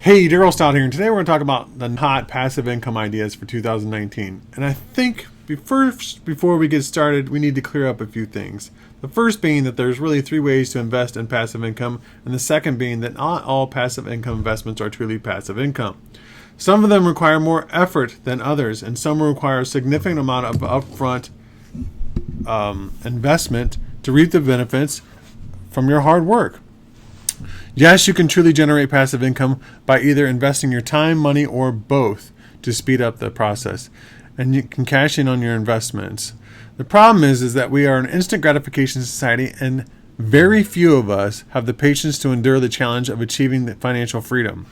Hey, Darrell, Stout here, and today we're going to talk about the hot passive income ideas for 2019. And I think before we get started, we need to clear up a few things. The first being that there's really three ways to invest in passive income, and the second being that not all passive income investments are truly passive income. Some of them require more effort than others, and some require a significant amount of upfront investment to reap the benefits from your hard work. Yes, you can truly generate passive income by either investing your time, money, or both to speed up the process, and you can cash in on your investments. The problem is that we are an instant gratification society, and very few of us have the patience to endure the challenge of achieving the financial freedom.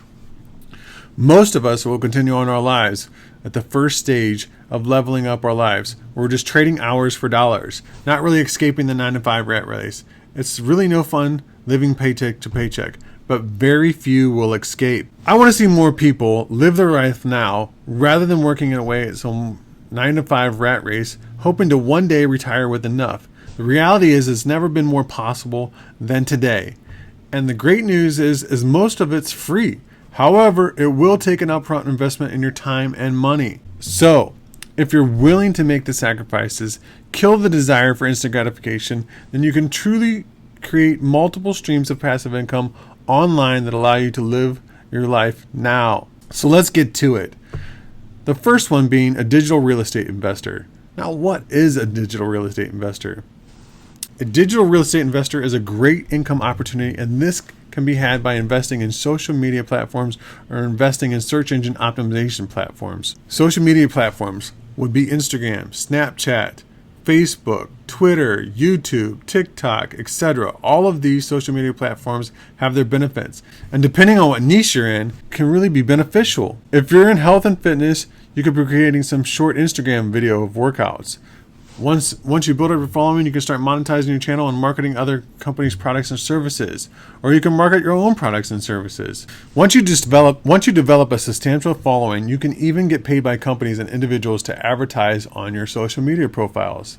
Most of us will continue on our lives at the first stage of leveling up our lives. We're just trading hours for dollars, not really escaping the 9-to-5 rat race. It's really no fun living paycheck to paycheck, but very few will escape. I want to see more people live their life now rather than working away at some 9-to-5 rat race, hoping to one day retire with enough. The reality is it's never been more possible than today. And the great news is most of it's free. However, it will take an upfront investment in your time and money. So, if you're willing to make the sacrifices, kill the desire for instant gratification, then you can truly create multiple streams of passive income online that allow you to live your life now. So let's get to it. The first one being a digital real estate investor. Now, what is a digital real estate investor? A digital real estate investor is a great income opportunity, and this can be had by investing in social media platforms or investing in search engine optimization platforms. Social media platforms would be Instagram, Snapchat, Facebook, Twitter, YouTube, TikTok, etc. All of these social media platforms have their benefits, and depending on what niche you're in, can really be beneficial. If you're in health and fitness, you could be creating some short Instagram video of workouts. Once you build up your following, you can start monetizing your channel and marketing other companies' products and services, or you can market your own products and services. Once you develop a substantial following, you can even get paid by companies and individuals to advertise on your social media profiles,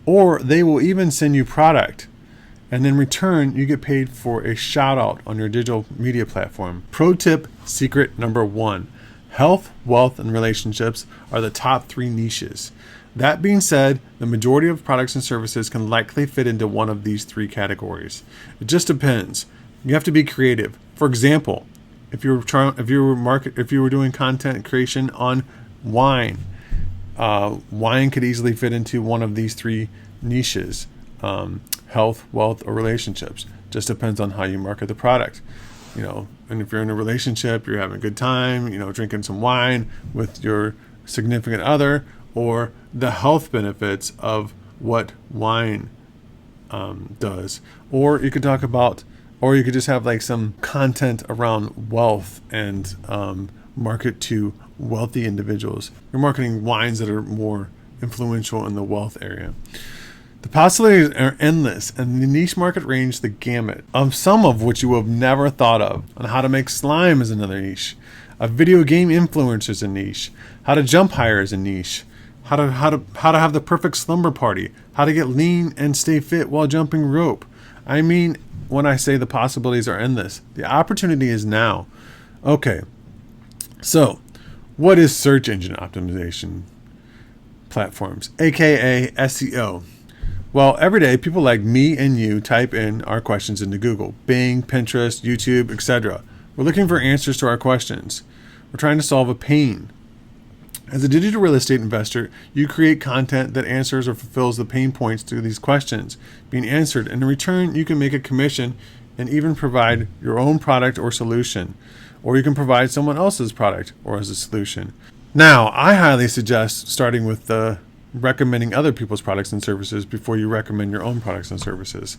or they will even send you product, and in return, you get paid for a shout out on your digital media platform. Pro tip secret number 1: health, wealth, and relationships are the top 3 niches. That being said, the majority of products and services can likely fit into one of these 3 categories. It just depends. You have to be creative. For example, if you were doing content creation on wine, wine could easily fit into one of these 3 niches: health, wealth, or relationships. Just depends on how you market the product. And if you're in a relationship, you're having a good time, drinking some wine with your significant other, or the health benefits of what wine does. Or you could just have like some content around wealth and market to wealthy individuals. You're marketing wines that are more influential in the wealth area. The possibilities are endless, and the niche market range the gamut, of some of which you will have never thought of. On how to make slime is another niche. A video game influencer is a niche. How to jump higher is a niche. How to have the perfect slumber party. How to get lean and stay fit while jumping rope. I mean, when I say the possibilities are endless, the opportunity is now. Okay, so what is search engine optimization platforms, aka SEO? Well, every day, people like me and you type in our questions into Google, Bing, Pinterest, YouTube, etc. We're looking for answers to our questions. We're trying to solve a pain. As a digital real estate investor, you create content that answers or fulfills the pain points to these questions being answered, and in return, you can make a commission and even provide your own product or solution, or you can provide someone else's product or as a solution. Now, I highly suggest starting with the recommending other people's products and services before you recommend your own products and services.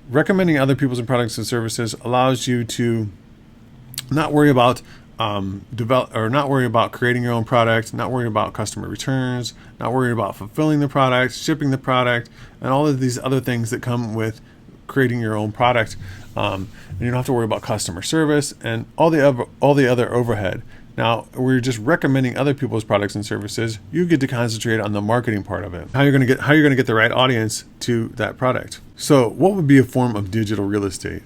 Recommending other people's products and services allows you to not worry about not worry about creating your own product, not worry about customer returns, not worry about fulfilling the product, shipping the product, and all of these other things that come with creating your own product. And you don't have to worry about customer service and all the other overhead. Now, we're just recommending other people's products and services. You get to concentrate on the marketing part of it. How you're going to get the right audience to that product. So, what would be a form of digital real estate?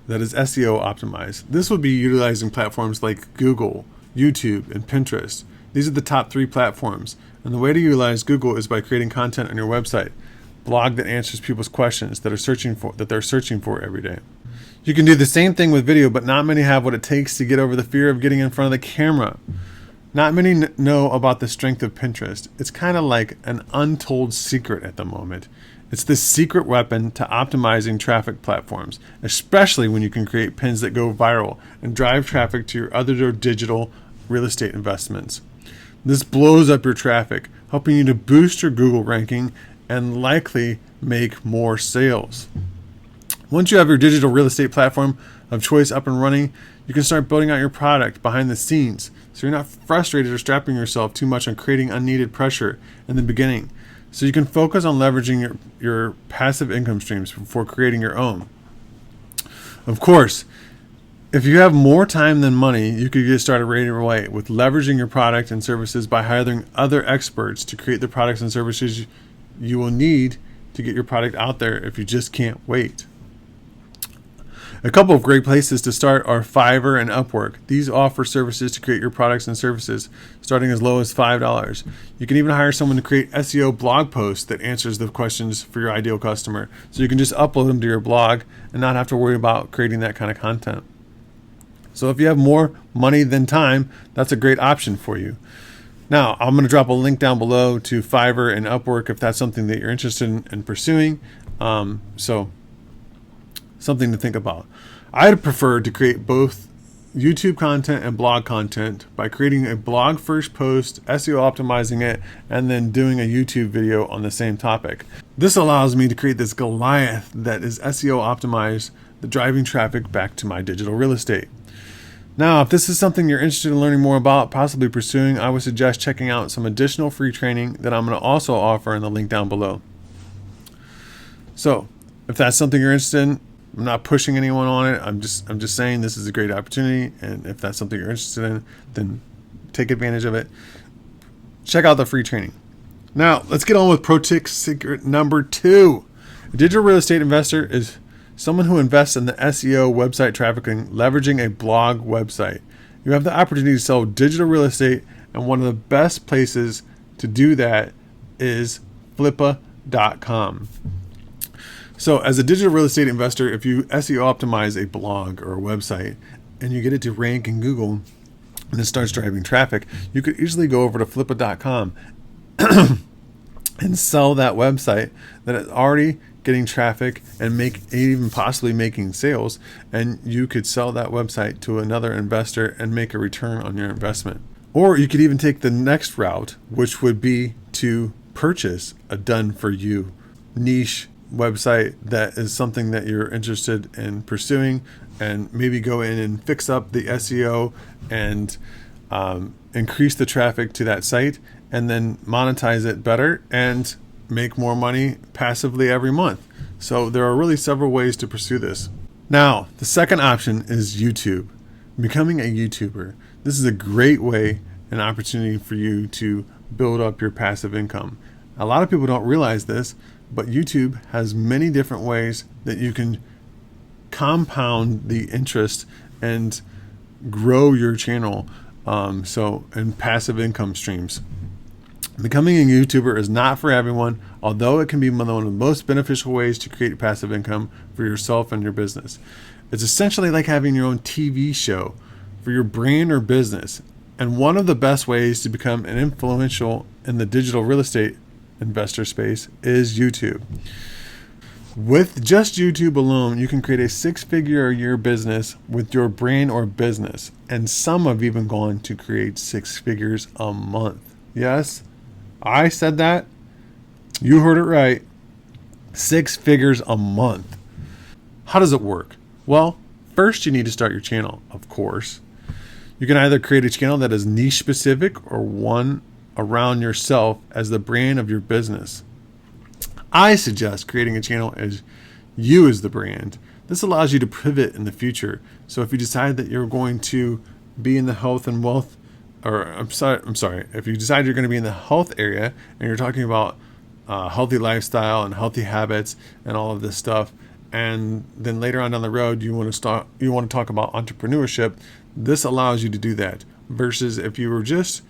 that is SEO optimized. This would be utilizing platforms like Google, YouTube, and Pinterest. These are the top 3 platforms. And the way to utilize Google is by creating content on your website, blog that answers people's questions that they're searching for every day. You can do the same thing with video, but not many have what it takes to get over the fear of getting in front of the camera. Not many know about the strength of Pinterest. It's kind of like an untold secret at the moment. It's the secret weapon to optimizing traffic platforms, especially when you can create pins that go viral and drive traffic to your other digital real estate investments. This blows up your traffic, helping you to boost your Google ranking and likely make more sales. Once you have your digital real estate platform of choice up and running, you can start building out your product behind the scenes, so you're not frustrated or strapping yourself too much on creating unneeded pressure in the beginning. So you can focus on leveraging your passive income streams before creating your own. Of course, if you have more time than money, you could get started right away with leveraging your product and services by hiring other experts to create the products and services you will need to get your product out there if you just can't wait. A couple of great places to start are Fiverr and Upwork. These offer services to create your products and services starting as low as $5. You can even hire someone to create SEO blog posts that answers the questions for your ideal customer. So you can just upload them to your blog and not have to worry about creating that kind of content. So if you have more money than time, that's a great option for you. Now, I'm going to drop a link down below to Fiverr and Upwork if that's something that you're interested in pursuing. So something to think about. I'd prefer to create both YouTube content and blog content by creating a blog first post, SEO optimizing it, and then doing a YouTube video on the same topic. This allows me to create this Goliath that is SEO optimized, the driving traffic back to my digital real estate. Now, if this is something you're interested in learning more about, possibly pursuing, I would suggest checking out some additional free training that I'm going to also offer in the link down below. So, if that's something you're interested in, I'm not pushing anyone on it. I'm just saying this is a great opportunity, and if that's something you're interested in, then take advantage of it. Check out the free training. Now, let's get on with pro tip secret number 2. A digital real estate investor is someone who invests in the SEO website trafficking, leveraging a blog website. You have the opportunity to sell digital real estate, and one of the best places to do that is Flippacom. So as a digital real estate investor, if you SEO optimize a blog or a website and you get it to rank in Google and it starts driving traffic, you could easily go over to Flippacom and sell that website that is already getting traffic and even possibly making sales, and you could sell that website to another investor and make a return on your investment. Or you could even take the next route, which would be to purchase a done-for-you niche website that is something that you're interested in pursuing, and maybe go in and fix up the SEO and increase the traffic to that site, and then monetize it better and make more money passively every month. So there are really several ways to pursue this. Now, the second option is YouTube. Becoming a YouTuber. This is a great way, an opportunity for you to build up your passive income. A lot of people don't realize this, but YouTube has many different ways that you can compound the interest and grow your channel, and passive income streams. Becoming a YouTuber is not for everyone, although it can be one of the most beneficial ways to create passive income for yourself and your business. It's essentially like having your own TV show for your brand or business, and one of the best ways to become an influential in the digital real estate investor space is YouTube. With just YouTube alone, you can create a 6-figure a year business with your brand or business, and some have even gone to create 6 figures a month. Yes, I said that. You heard it right. 6 figures a month. How does it work? Well, first you need to start your channel, of course. You can either create a channel that is niche specific or one around yourself as the brand of your business. I suggest creating a channel as you as the brand. This allows you to pivot in the future. So if you decide that you're going to be in the health and wealth, if you decide you're going to be in the health area and you're talking about healthy lifestyle and healthy habits and all of this stuff, and then later on down the road you want to talk about entrepreneurship, this allows you to do that. Versus if you were just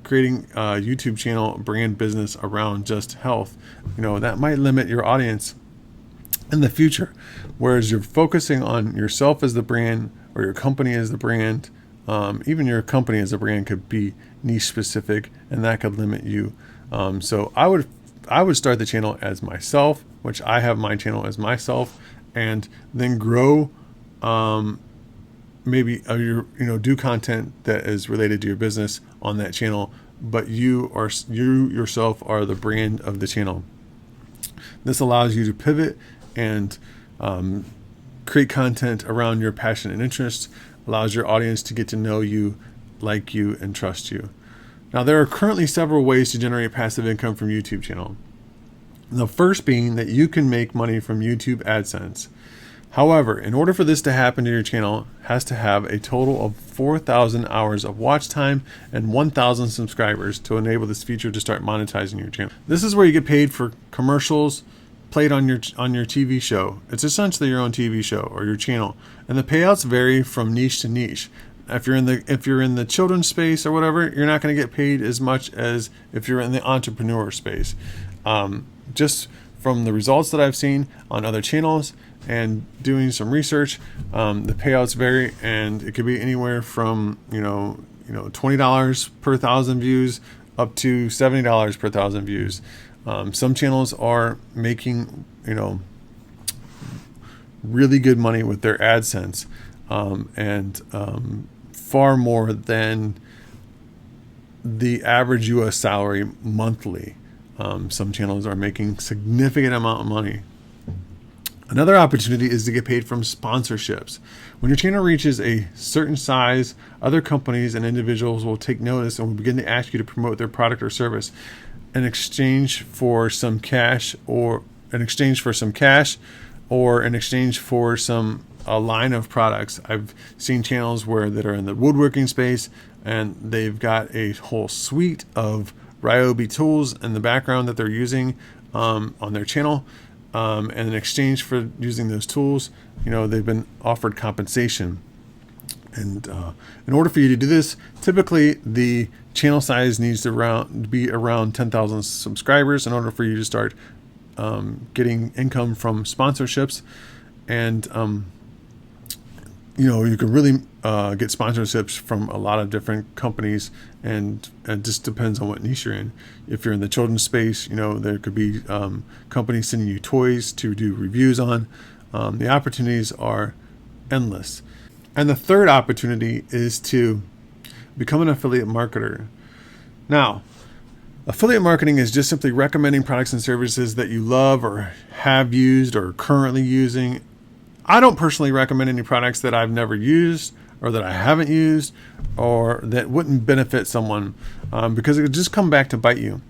creating a YouTube channel brand business around just health, that might limit your audience in the future. Whereas you're focusing on yourself as the brand, or your company as the brand. Even your company as a brand could be niche specific, and that could limit you. So I would start the channel as myself, which I have my channel as myself, and then grow. Maybe do content that is related to your business on that channel, but you yourself are the brand of the channel. This allows you to pivot and create content around your passion and interests, allows your audience to get to know you, like you, and trust you. Now, there are currently several ways to generate passive income from YouTube channel. The first being that you can make money from YouTube AdSense. However, in order for this to happen to your channel, it has to have a total of 4,000 hours of watch time and 1,000 subscribers to enable this feature to start monetizing your channel. This is where you get paid for commercials played on your TV show. It's essentially your own TV show or your channel, and the payouts vary from niche to niche. If you're in the children's space or whatever, you're not going to get paid as much as if you're in the entrepreneur space. Just from the results that I've seen on other channels and doing some research, the payouts vary, and it could be anywhere from $20 per 1,000 views up to $70 per 1,000 views. Some channels are making really good money with their AdSense, and far more than the average U.S. salary monthly. Some channels are making significant amount of money. Another opportunity is to get paid from sponsorships. When your channel reaches a certain size, other companies and individuals will take notice and will begin to ask you to promote their product or service in exchange for some cash, or in exchange for a line of products. I've seen channels that are in the woodworking space, and they've got a whole suite of Ryobi tools in the background that they're using on their channel. And in exchange for using those tools, they've been offered compensation. And in order for you to do this, typically the channel size needs to be around 10,000 subscribers in order for you to start getting income from sponsorships. And you can really get sponsorships from a lot of different companies, and it just depends on what niche you're in. If you're in the children's space, there could be companies sending you toys to do reviews on. The opportunities are endless. And the third opportunity is to become an affiliate marketer. Now, affiliate marketing is just simply recommending products and services that you love or have used or are currently using. I don't personally recommend any products that I've never used or that I haven't used or that wouldn't benefit someone, because it would just come back to bite you.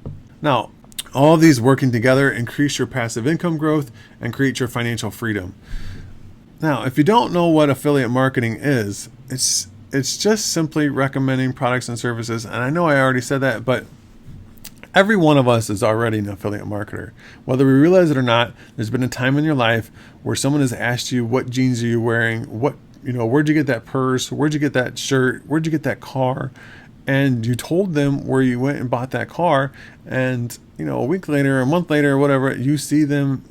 Now, all of these working together increase your passive income growth and create your financial freedom. Now, if you don't know what affiliate marketing is, it's just simply recommending products and services. And I know I already said that, but every one of us is already an affiliate marketer. Whether we realize it or not, there's been a time in your life where someone has asked you, what jeans are you wearing? Where'd you get that purse? Where'd you get that shirt? Where'd you get that car? And you told them where you went and bought that car. And, a week later, a month later, or whatever, you see them,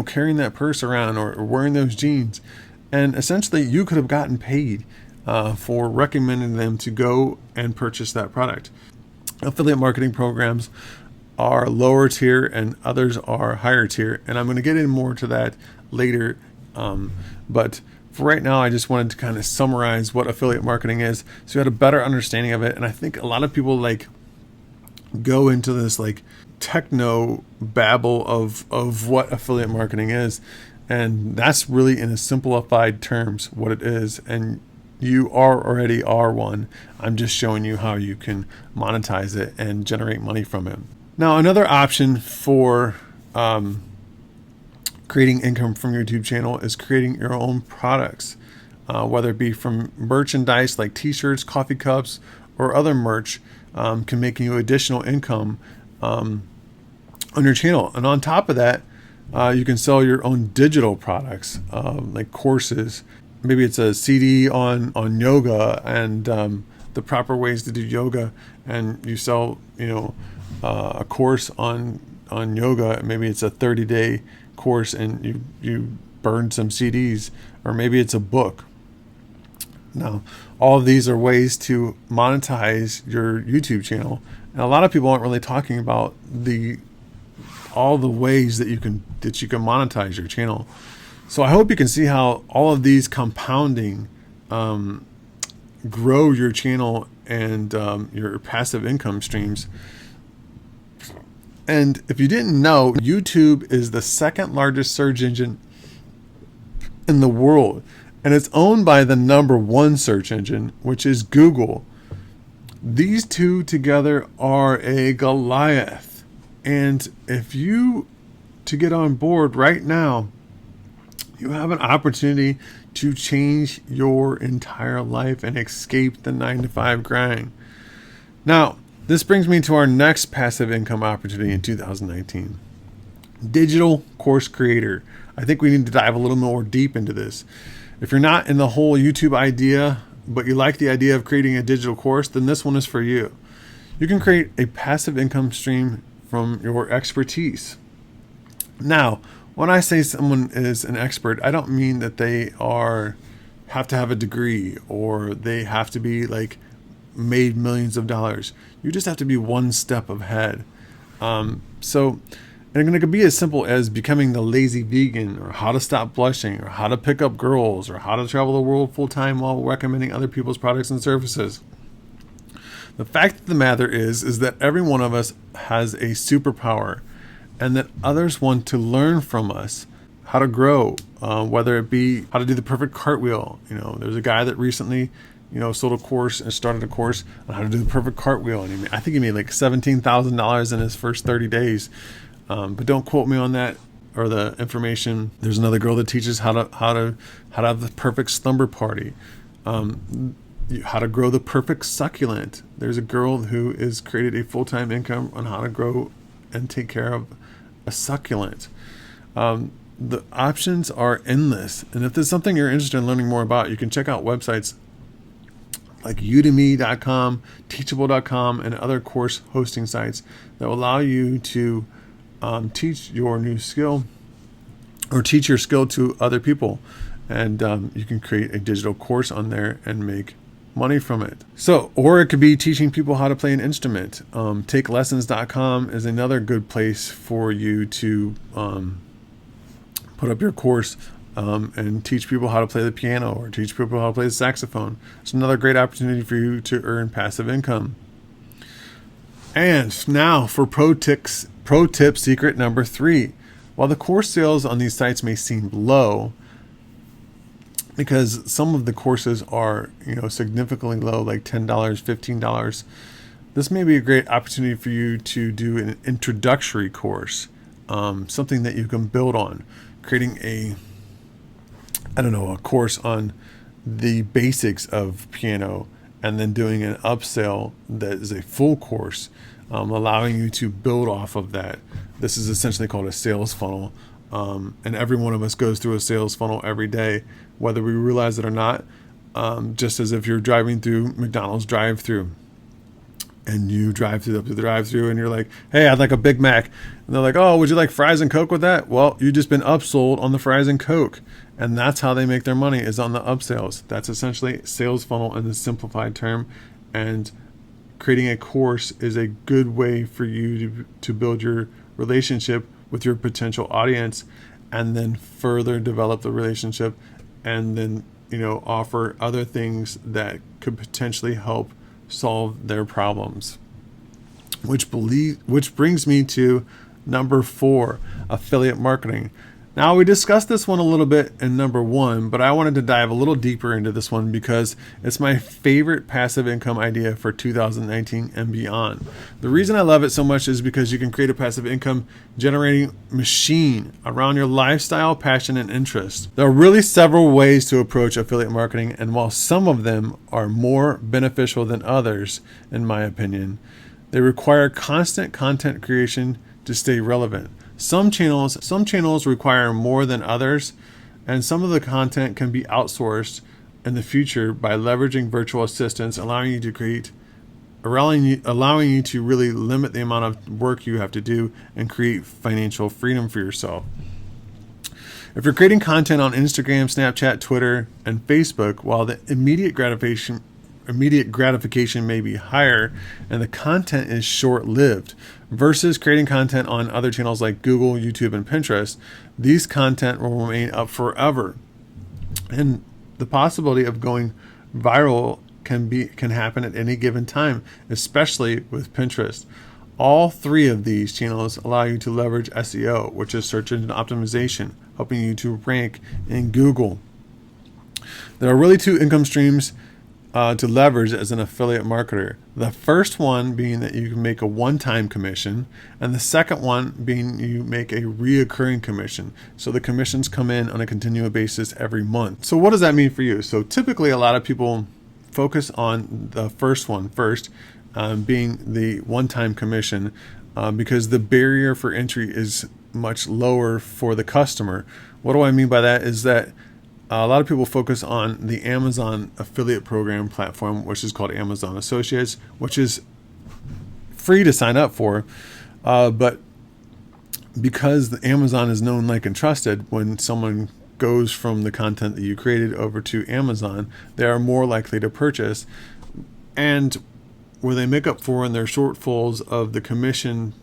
carrying that purse around or wearing those jeans. And essentially you could have gotten paid for recommending them to go and purchase that product. Affiliate marketing programs are lower tier and others are higher tier, and I'm going to get in more to that later, but for right now I just wanted to kind of summarize what affiliate marketing is so you had a better understanding of it. And I think a lot of people go into this techno babble of what affiliate marketing is, and that's really in a simplified terms what it is, and you already are one. I'm just showing you how you can monetize it and generate money from it. Now, another option for creating income from your YouTube channel is creating your own products, whether it be from merchandise like t-shirts, coffee cups, or other merch, can make you additional income on your channel. And on top of that, You can sell your own digital products, like courses. Maybe it's a CD on yoga and the proper ways to do yoga, and you sell, a course on yoga. Maybe it's a 30-day course, and you burn some CDs, or maybe it's a book. Now, all of these are ways to monetize your YouTube channel, and a lot of people aren't really talking about all the ways that you can monetize your channel. So I hope you can see how all of these compounding grow your channel and your passive income streams. And if you didn't know, YouTube is the second largest search engine in the world, and it's owned by the number one search engine, which is Google. These two together are a Goliath. And if you to get on board right now, you have an opportunity to change your entire life and escape the 9-to-5 grind. Now, this brings me to our next passive income opportunity in 2019. Digital course creator. I think we need to dive a little more deep into this. If you're not in the whole YouTube idea, but you like the idea of creating a digital course, then this one is for you. You can create a passive income stream from your expertise. Now, when I say someone is an expert, I don't mean that they have to have a degree or they have to be like made millions of dollars. You just have to be one step ahead. And it can be as simple as becoming the lazy vegan, or how to stop blushing, or how to pick up girls, or how to travel the world full time while recommending other people's products and services. The fact of the matter is that every one of us has a superpower, and that others want to learn from us how to grow, whether it be how to do the perfect cartwheel. There's a guy that recently, sold a course and started a course on how to do the perfect cartwheel, and I think he made like $17,000 in his first 30 days. But don't quote me on that or the information. There's another girl that teaches how to have the perfect slumber party, how to grow the perfect succulent. There's a girl who has created a full-time income on how to grow and take care of a succulent. The options are endless, and if there's something you're interested in learning more about, you can check out websites like udemy.com, teachable.com, and other course hosting sites that will allow you to teach your new skill, or teach your skill to other people, and you can create a digital course on there and make money from it. Or it could be teaching people how to play an instrument. Takelessons.com is another good place for you to put up your course and teach people how to play the piano, or teach people how to play the saxophone. It's another great opportunity for you to earn passive income. And now for pro tip secret number 3. While the course sales on these sites may seem low, because some of the courses are, significantly low, like $10, $15, this may be a great opportunity for you to do an introductory course, something that you can build on, creating a course on the basics of piano, and then doing an upsell that is a full course, allowing you to build off of that. This is essentially called a sales funnel. And every one of us goes through a sales funnel every day, whether we realize it or not. Just as if you're driving through McDonald's drive-through, and you drive through the drive-through, and you're like, "Hey, I'd like a Big Mac," and they're like, "Oh, would you like fries and Coke with that?" Well, you just been upsold on the fries and Coke, and that's how they make their money, is on the upsells. That's essentially sales funnel in the simplified term, and creating a course is a good way for you to build your relationship with your potential audience, and then further develop the relationship, and then offer other things that could potentially help solve their problems. Which brings me to number 4, affiliate marketing. Now, we discussed this one a little bit in number 1, but I wanted to dive a little deeper into this one because it's my favorite passive income idea for 2019 and beyond. The reason I love it so much is because you can create a passive income generating machine around your lifestyle, passion, and interest. There are really several ways to approach affiliate marketing, and while some of them are more beneficial than others, in my opinion, they require constant content creation to stay relevant. Some channels require more than others, and some of the content can be outsourced in the future by leveraging virtual assistants, allowing you to really limit the amount of work you have to do and create financial freedom for yourself. If you're creating content on Instagram, Snapchat, Twitter, and Facebook, while the immediate gratification may be higher and the content is short-lived, versus creating content on other channels like Google, YouTube, and Pinterest, these content will remain up forever. And the possibility of going viral can happen at any given time, especially with Pinterest. All three of these channels allow you to leverage SEO, which is search engine optimization, helping you to rank in Google. There are really two income streams to leverage as an affiliate marketer. The first one being that you can make a one-time commission, and the second one being you make a reoccurring commission. So the commissions come in on a continual basis every month. So what does that mean for you? So typically a lot of people focus on the first one first, being the one-time commission, because the barrier for entry is much lower for the customer. What do I mean by that is that a lot of people focus on the Amazon affiliate program platform, which is called Amazon Associates, which is free to sign up for. But because the Amazon is known, like, and trusted, when someone goes from the content that you created over to Amazon, they are more likely to purchase. And where they make up for in their shortfalls of the commission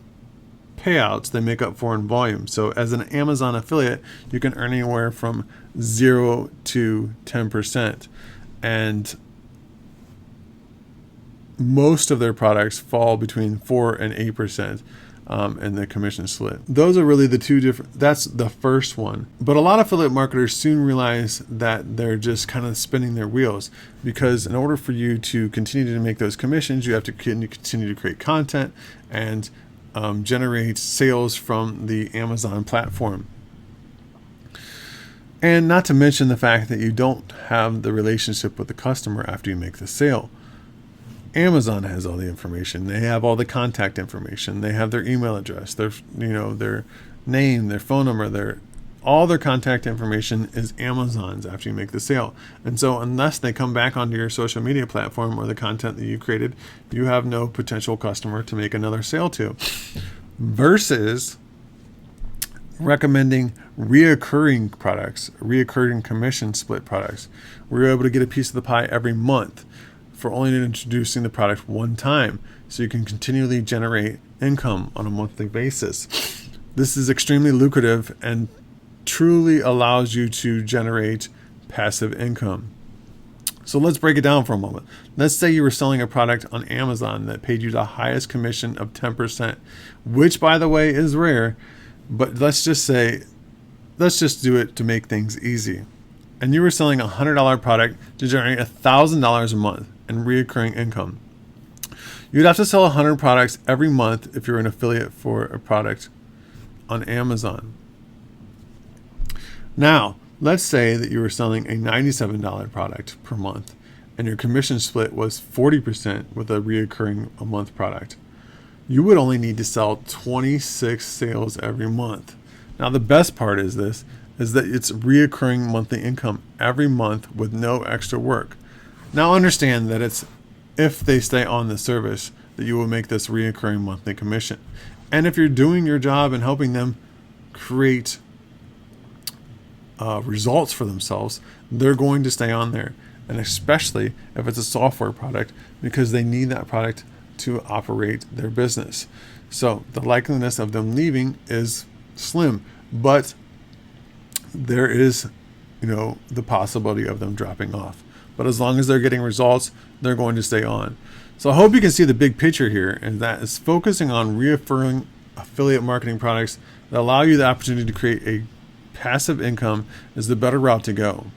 payouts, they make up for in volume. So as an Amazon affiliate, you can earn anywhere from 0 to 10%. And most of their products fall between 4 and 8% in the commission split. Those are really the two different, that's the first one. But a lot of affiliate marketers soon realize that they're just kind of spinning their wheels, because in order for you to continue to make those commissions, you have to continue to create content and generate sales from the Amazon platform. And not to mention the fact that you don't have the relationship with the customer after you make the sale. Amazon has all the information. They have all the contact information. They have their email address, their name, their phone number, all their contact information is Amazon's after you make the sale. And so unless they come back onto your social media platform or the content that you created, you have no potential customer to make another sale to. Versus recommending reoccurring products, reoccurring commission split products, where you're able to get a piece of the pie every month for only introducing the product one time, so you can continually generate income on a monthly basis. This is extremely lucrative and truly allows you to generate passive income. So let's break it down for a moment. Let's say you were selling a product on Amazon that paid you the highest commission of 10%, which, by the way, is rare, but let's just do it to make things easy. And you were selling a $100 product to generate $1,000 a month in recurring income. You'd have to sell 100 products every month if you're an affiliate for a product on Amazon. Now, let's say that you were selling a $97 product per month and your commission split was 40% with a reoccurring a month product. You would only need to sell 26 sales every month. Now, the best part is that it's reoccurring monthly income every month with no extra work. Now, understand that it's if they stay on the service that you will make this reoccurring monthly commission. And if you're doing your job and helping them create results for themselves, they're going to stay on there. And especially if it's a software product, because they need that product to operate their business. So the likeliness of them leaving is slim, but there is, the possibility of them dropping off. But as long as they're getting results, they're going to stay on. So I hope you can see the big picture here, and that is focusing on reaffirming affiliate marketing products that allow you the opportunity to create a passive income is the better route to go.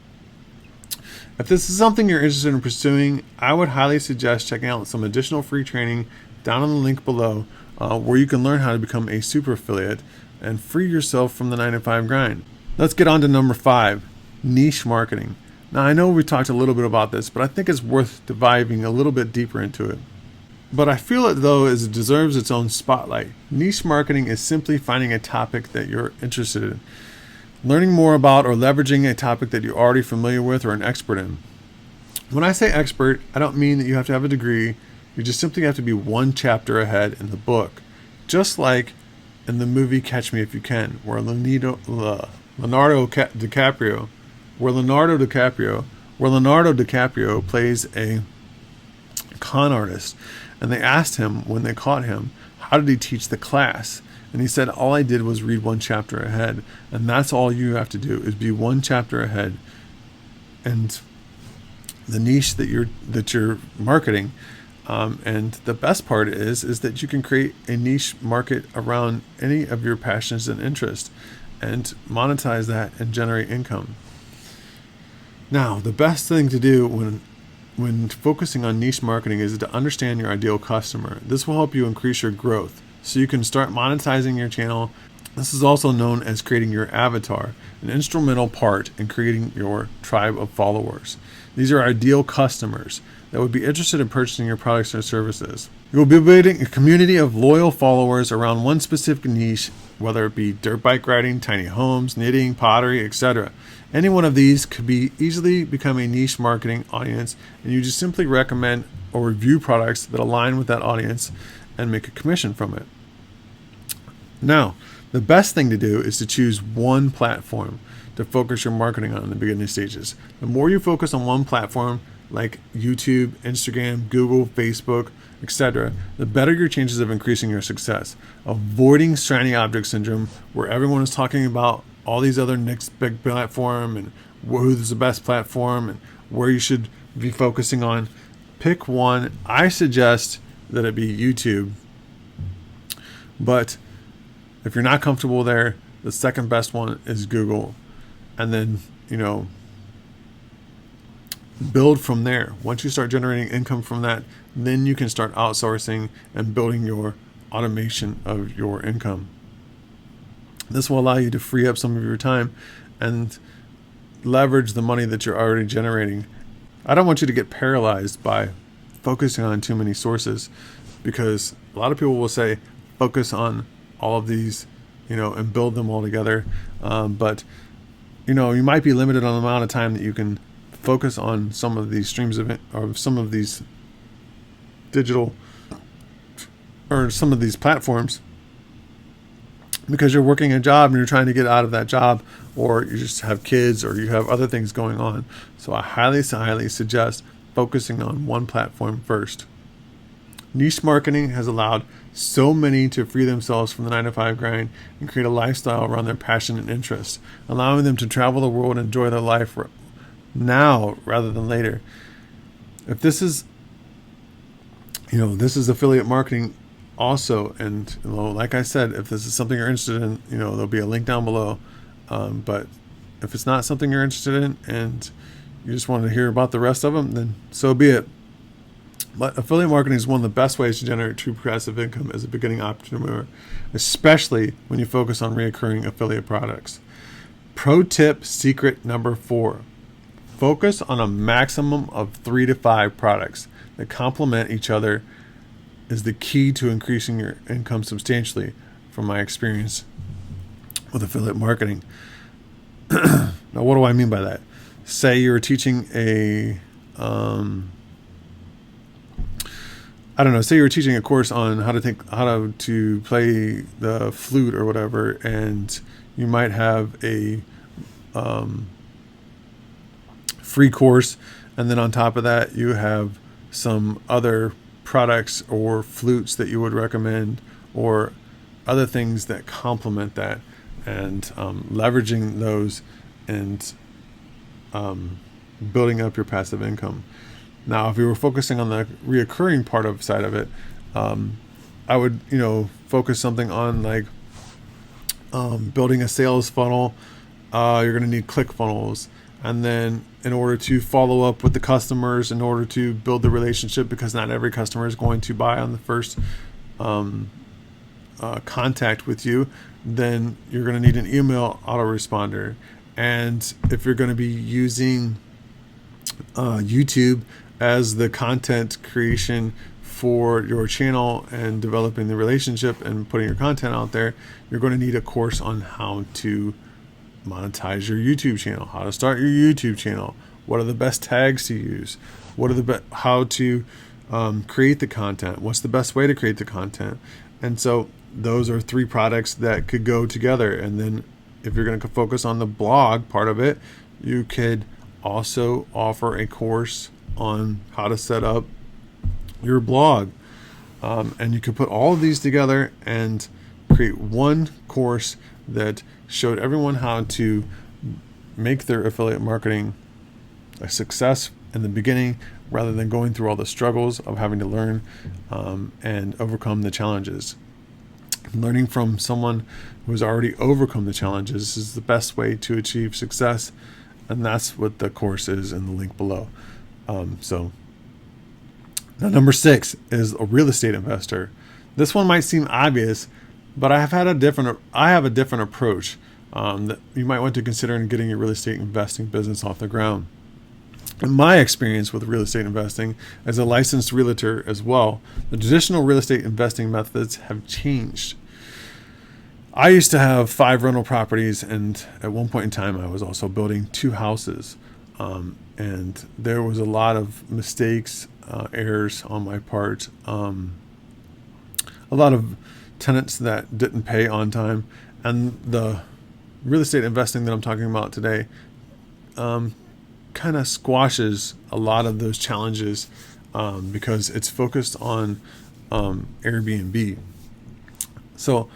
If this is something you're interested in pursuing, I would highly suggest checking out some additional free training down on the link below, where you can learn how to become a super affiliate and free yourself from the 9-to-5 grind. Let's get on to number 5, niche marketing. Now, I know we talked a little bit about this, but I think it's worth diving a little bit deeper into it. But I feel it though is it deserves its own spotlight. Niche marketing is simply finding a topic that you're interested in, learning more about or leveraging a topic that you're already familiar with or an expert in. When I say expert, I don't mean that you have to have a degree. You just simply have to be one chapter ahead in the book. Just like in the movie Catch Me If You Can, where Leonardo DiCaprio plays a con artist. And they asked him when they caught him, how did he teach the class? And he said, all I did was read one chapter ahead. And that's all you have to do is be one chapter ahead. And the niche that you're marketing. And the best part is that you can create a niche market around any of your passions and interests and monetize that and generate income. Now, the best thing to do when focusing on niche marketing is to understand your ideal customer. This will help you increase your growth so you can start monetizing your channel. This is also known as creating your avatar, an instrumental part in creating your tribe of followers. These are ideal customers that would be interested in purchasing your products or services. You will be building a community of loyal followers around one specific niche, whether it be dirt bike riding, tiny homes, knitting, pottery, etc. Any one of these could be easily become a niche marketing audience, and you just simply recommend or review products that align with that audience and make a commission from it. Now, the best thing to do is to choose one platform to focus your marketing on in the beginning stages. The more you focus on one platform, like YouTube, Instagram, Google, Facebook, etc., the better your chances of increasing your success. Avoiding shiny object syndrome, where everyone is talking about all these other next big platform and who's the best platform and where you should be focusing on. Pick one. I suggest that it be YouTube. But if you're not comfortable there, the second best one is Google. And then, build from there. Once you start generating income from that, then you can start outsourcing and building your automation of your income. This will allow you to free up some of your time and leverage the money that you're already generating. I don't want you to get paralyzed by focusing on too many sources, because a lot of people will say focus on all of these, and build them all together. But you might be limited on the amount of time that you can focus on some of these streams of it, or some of these digital, or some of these platforms, because you're working a job and you're trying to get out of that job, or you just have kids, or you have other things going on. So I highly suggest focusing on one platform first. Niche marketing has allowed so many to free themselves from the 9-to-5 grind and create a lifestyle around their passion and interests, allowing them to travel the world and enjoy their life now rather than later. If this is, this is affiliate marketing also, and like I said, if this is something you're interested in, there'll be a link down below. But if it's not something you're interested in and you just want to hear about the rest of them, then so be it. But affiliate marketing is one of the best ways to generate true passive income as a beginning entrepreneur, especially when you focus on recurring affiliate products. Pro tip secret number 4. Focus on a maximum of 3 to 5 products that complement each other is the key to increasing your income substantially, from my experience with affiliate marketing. Now, what do I mean by that? Say you're teaching say you're teaching a course on how to play the flute or whatever, and you might have a free course, and then on top of that you have some other products or flutes that you would recommend, or other things that complement that, and leveraging those and building up your passive income. Now, if you were focusing on the reoccurring part of side of it, I would, focus something on like building a sales funnel. You're going to need click funnels. And then in order to follow up with the customers, in order to build the relationship, because not every customer is going to buy on the first contact with you, then you're going to need an email autoresponder. And if you're going to be using YouTube as the content creation for your channel and developing the relationship and putting your content out there, you're going to need a course on how to monetize your YouTube channel, how to start your YouTube channel, what are the best tags to use, what are how to create the content, what's the best way to create the content. And so those are 3 products that could go together. And then if you're going to focus on the blog part of it, you could also offer a course on how to set up your blog. And you could put all of these together and create one course that showed everyone how to make their affiliate marketing a success in the beginning, rather than going through all the struggles of having to learn and overcome the challenges. Learning from someone who has already overcome the challenges is the best way to achieve success, and that's what the course is in the link below. So now, number 6 is a real estate investor. This one might seem obvious, but I have a different approach that you might want to consider in getting your real estate investing business off the ground. In my experience with real estate investing as a licensed realtor as well, the traditional real estate investing methods have changed. I used to have 5 rental properties, and at one point in time, I was also building 2 houses. And there was a lot of mistakes, errors on my part, a lot of tenants that didn't pay on time, and the real estate investing that I'm talking about today kind of squashes a lot of those challenges because it's focused on Airbnb. So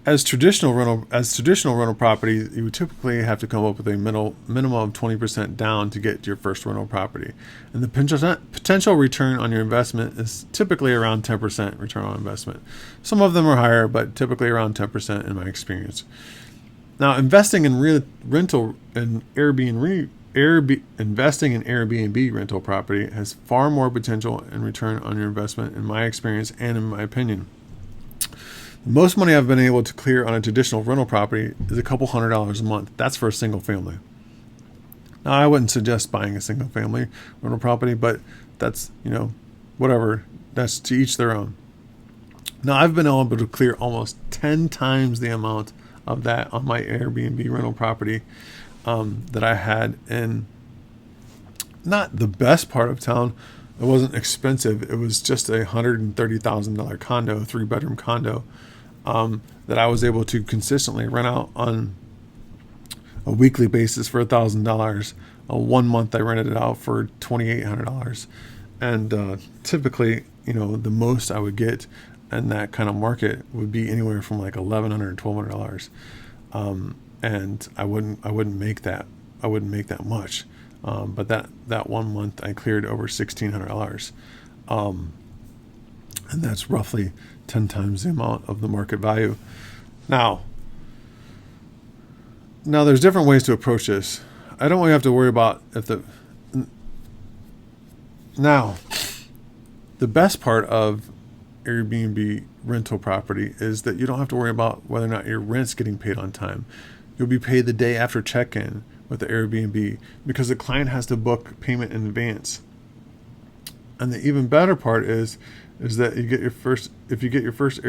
as traditional rental property, you would typically have to come up with a minimum of 20% down to get your first rental property, and the potential return on your investment is typically around 10% return on investment. Some of them are higher, but typically around 10% in my experience. Now, investing in Airbnb rental property has far more potential and return on your investment, in my experience and in my opinion. The most money I've been able to clear on a traditional rental property is a couple $100s a month. That's for a single family. Now, I wouldn't suggest buying a single family rental property, but that's, whatever. That's to each their own. Now, I've been able to clear almost 10 times the amount of that on my Airbnb rental property that I had in not the best part of town. It wasn't expensive. It was just a $130,000 condo, 3-bedroom condo that I was able to consistently rent out on a weekly basis for $1,000. 1 month I rented it out for $2,800, and typically, the most I would get in that kind of market would be anywhere from like $1,100 to $1,200, and I wouldn't make that much. But that 1 month I cleared over $1,600, and that's roughly 10 times the amount of the market value. Now there's different ways to approach this. I don't really have to worry about Now, the best part of Airbnb rental property is that you don't have to worry about whether or not your rent's getting paid on time. You'll be paid the day after check-in with the Airbnb because the client has to book payment in advance. And the even better part is that you can get your first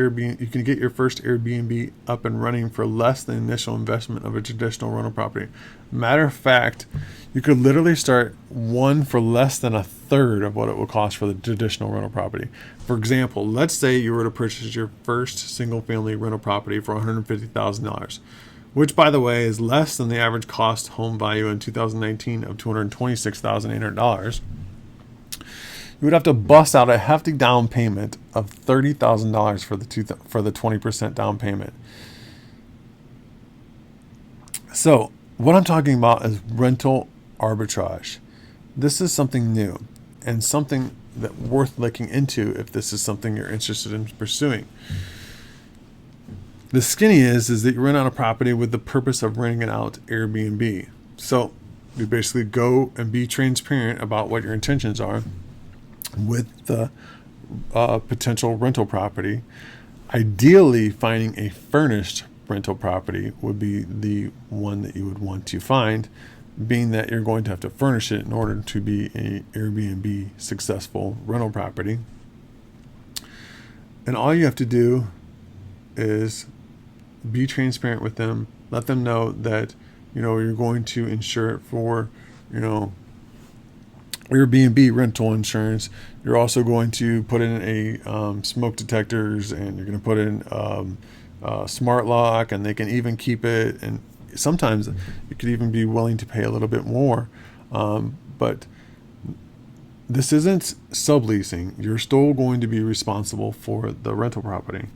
Airbnb up and running for less than the initial investment of a traditional rental property. Matter of fact, you could literally start one for less than 1/3 of what it will cost for the traditional rental property. For example, let's say you were to purchase your first single family rental property for $150,000, which, by the way, is less than the average cost home value in 2019 of $226,800. You would have to bust out a hefty down payment of $30,000 for the 20% down payment. So what I'm talking about is rental arbitrage. This is something new and something that worth looking into if this is something you're interested in pursuing. The skinny is that you rent out a property with the purpose of renting it out to Airbnb. So you basically go and be transparent about what your intentions are with the potential rental property. Ideally, finding a furnished rental property would be the one that you would want to find. being that you're going to have to furnish it in order to be a Airbnb successful rental property. And all you have to do is be transparent with them. Let them know that, you're going to insure it for, Airbnb rental insurance. You're also going to put in a smoke detectors, and you're going to put in smart lock, and they can even keep it. And sometimes you could even be willing to pay a little bit more. But this isn't subleasing. You're still going to be responsible for the rental property.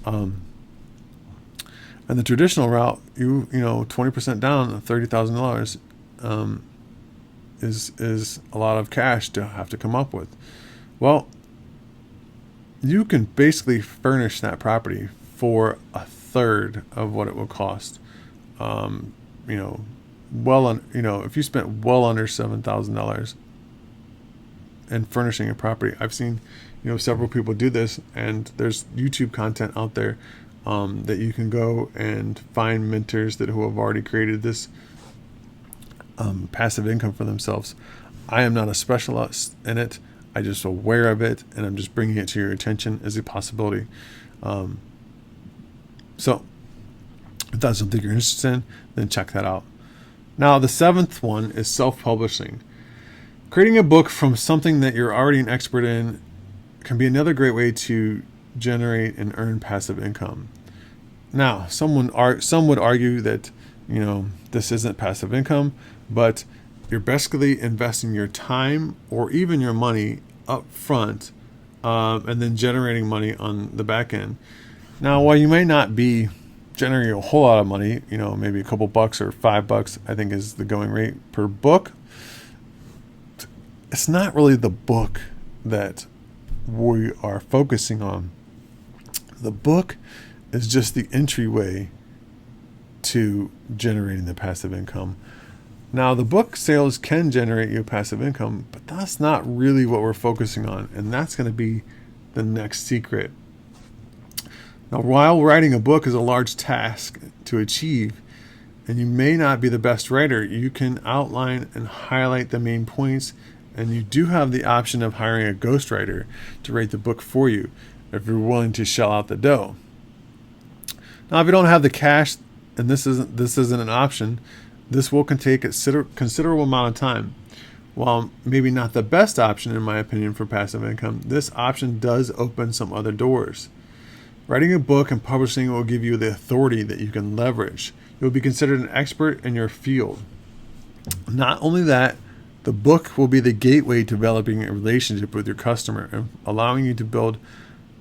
And the traditional route, 20% down, $30,000 is a lot of cash to have to come up with. Well, you can basically furnish that property for a third of what it will cost. If you spent well under $7,000 in furnishing a property, I've seen, several people do this, and there's YouTube content out there that you can go and find mentors who have already created this passive income for themselves. I am not a specialist in it. I'm just aware of it, and I'm just bringing it to your attention as a possibility. So if that's something you're interested in, then check that out. Now, the seventh one is self-publishing. Creating a book from something that you're already an expert in can be another great way to generate and earn passive income. Now, some would argue that, this isn't passive income, but you're basically investing your time or even your money up front, and then generating money on the back end. Now, while you may not be generating a whole lot of money, maybe a couple bucks or $5, I think is the going rate per book, it's not really the book that we are focusing on. The book is just the entryway to generating the passive income. Now, the book sales can generate you passive income, but that's not really what we're focusing on, and that's going to be the next secret. Now, while writing a book is a large task to achieve, and you may not be the best writer, you can outline and highlight the main points, and you do have the option of hiring a ghostwriter to write the book for you if you're willing to shell out the dough. Now, if you don't have the cash, and this isn't an option, this will take a considerable amount of time. While maybe not the best option, in my opinion, for passive income, this option does open some other doors. Writing a book and publishing will give you the authority that you can leverage. You'll be considered an expert in your field. Not only that, the book will be the gateway to developing a relationship with your customer and allowing you to build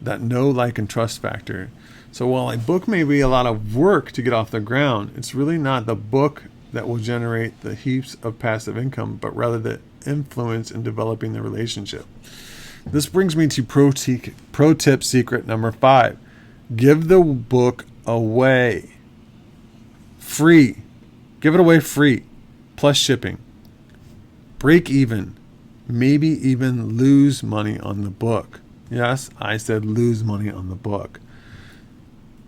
that know, like, and trust factor. So while a book may be a lot of work to get off the ground, it's really not the book that will generate the heaps of passive income, but rather the influence in developing the relationship. This brings me to pro tip secret number 5. Give the book away free. Give it away free, plus shipping. Break even. Maybe even lose money on the book. Yes, I said lose money on the book.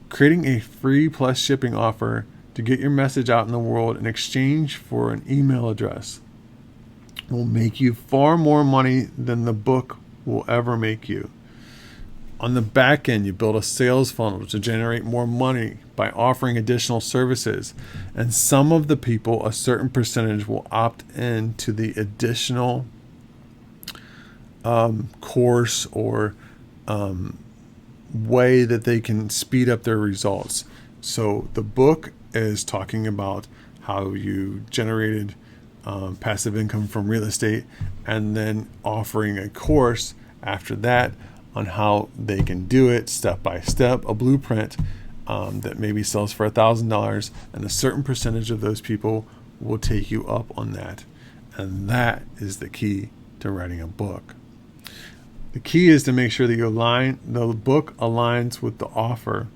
Creating a free plus shipping offer to get your message out in the world in exchange for an email address will make you far more money than the book will ever make you. On the back end, you build a sales funnel to generate more money by offering additional services. And some of the people, a certain percentage, will opt in to the additional course or way that they can speed up their results. So the book is talking about how you generated passive income from real estate, and then offering a course after that on how they can do it step by step, a blueprint that maybe sells for $1,000, and a certain percentage of those people will take you up on that. And that is the key to writing a book. The key is to make sure that the book aligns with the offer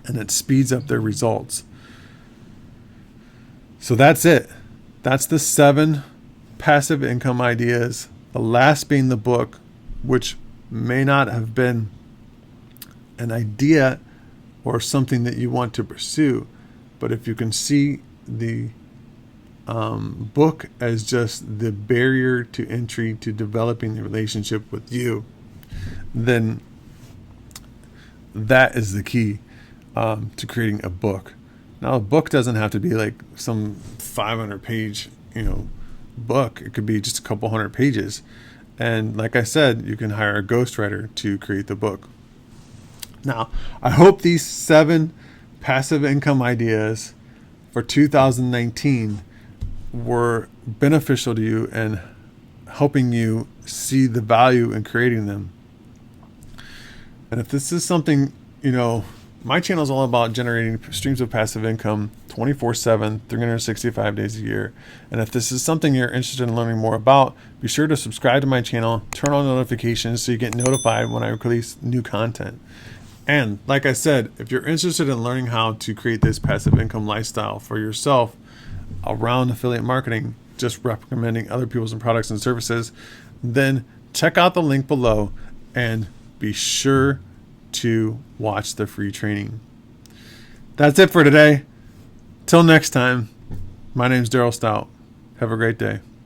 and it speeds up their results. So that's it. That's the 7 passive income ideas. The last being the book, which may not have been an idea or something that you want to pursue, but if you can see the book as just the barrier to entry to developing the relationship with you, then that is the key to creating a book. Now, a book doesn't have to be like some 500-page, book. It could be just a couple hundred pages. And like I said, you can hire a ghostwriter to create the book. Now, I hope these 7 passive income ideas for 2019 were beneficial to you and helping you see the value in creating them. And if this is something, my channel is all about generating streams of passive income 24/7, 365 days a year. And if this is something you're interested in learning more about, be sure to subscribe to my channel, turn on notifications so you get notified when I release new content. And like I said, if you're interested in learning how to create this passive income lifestyle for yourself around affiliate marketing, just recommending other people's products and services, then check out the link below and be sure to watch the free training. That's it for today. Till next time, my name's Darrell Stout. Have a great day.